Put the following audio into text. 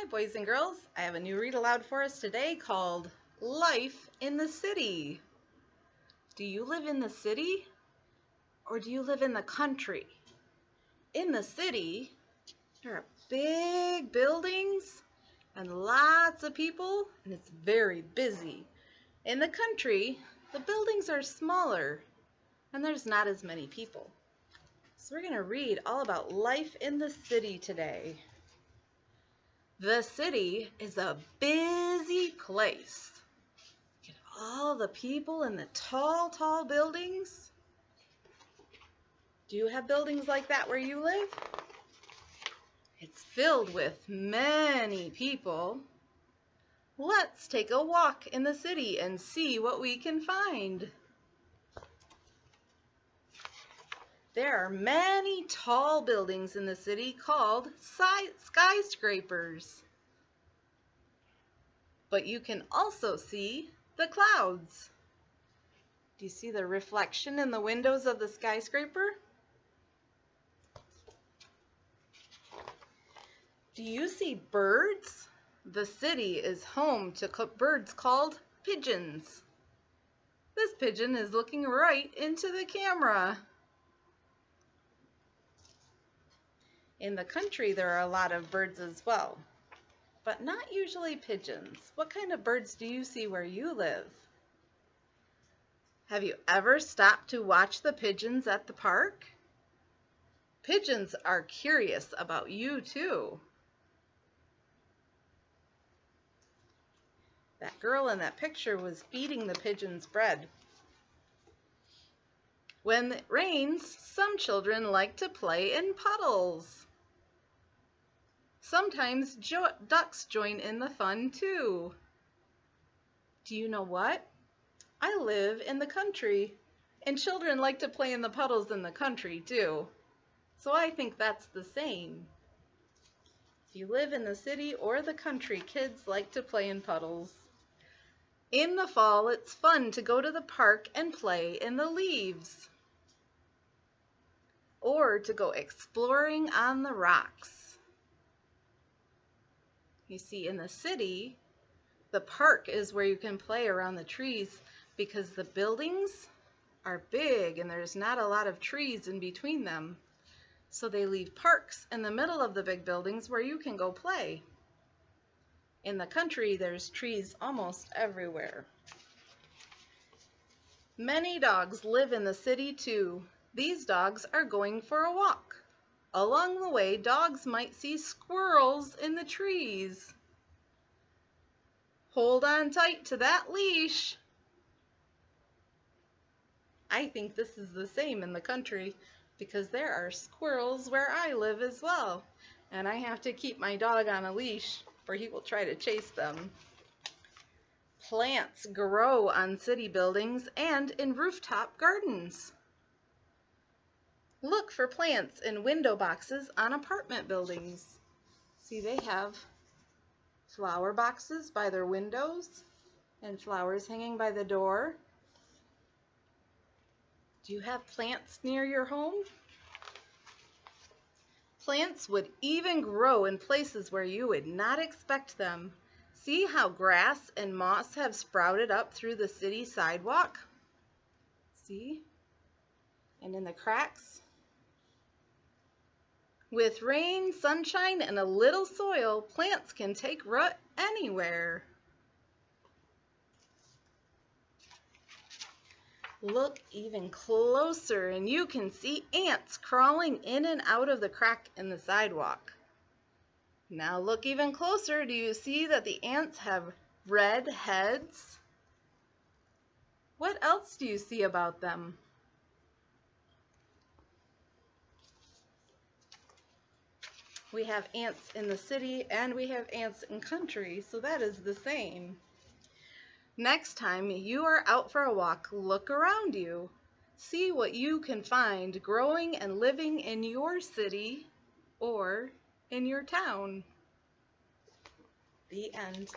Hi, boys and girls. I have a new read aloud for us today called Life in the City. Do you live in the city or do you live in the country? In the city, there are big buildings and lots of people, and it's very busy. In the country, the buildings are smaller and there's not as many people. So we're going to read all about life in the city today. The city is a busy place. Look at all the people in the tall buildings. Do you have buildings like that where you live? It's filled with many people. Let's take a walk in the city and see what we can find. There are many tall buildings in the city called skyscrapers. But you can also see the clouds. Do you see the reflection in the windows of the skyscraper? Do you see birds? The city is home to birds called pigeons. This pigeon is looking right into the camera. In the country, there are a lot of birds as well, but not usually pigeons. What kind of birds do you see where you live? Have you ever stopped to watch the pigeons at the park? Pigeons are curious about you too. That girl in that picture was feeding the pigeons bread. When it rains, some children like to play in puddles. Sometimes ducks join in the fun too. Do you know what? I live in the country, and children like to play in the puddles in the country too. So I think that's the same. If you live in the city or the country, kids like to play in puddles. In the fall, it's fun to go to the park and play in the leaves, or to go exploring on the rocks. You see, in the city, the park is where you can play around the trees because the buildings are big and there's not a lot of trees in between them. So they leave parks in the middle of the big buildings where you can go play. In the country, there's trees almost everywhere. Many dogs live in the city too. These dogs are going for a walk. Along the way, dogs might see squirrels in the trees. Hold on tight to that leash. I think this is the same in the country because there are squirrels where I live as well, and I have to keep my dog on a leash or he will try to chase them. Plants grow on city buildings and in rooftop gardens. Look for plants in window boxes on apartment buildings. See, they have flower boxes by their windows and flowers hanging by the door. Do you have plants near your home? Plants would even grow in places where you would not expect them. See how grass and moss have sprouted up through the city sidewalk? See? And in the cracks? With rain, sunshine, and a little soil, plants can take root anywhere. Look even closer and you can see ants crawling in and out of the crack in the sidewalk. Now look even closer. Do you see that the ants have red heads? What else do you see about them? We have ants in the city and we have ants in country, so that is the same. Next time you are out for a walk, look around you. See what you can find growing and living in your city or in your town. The end.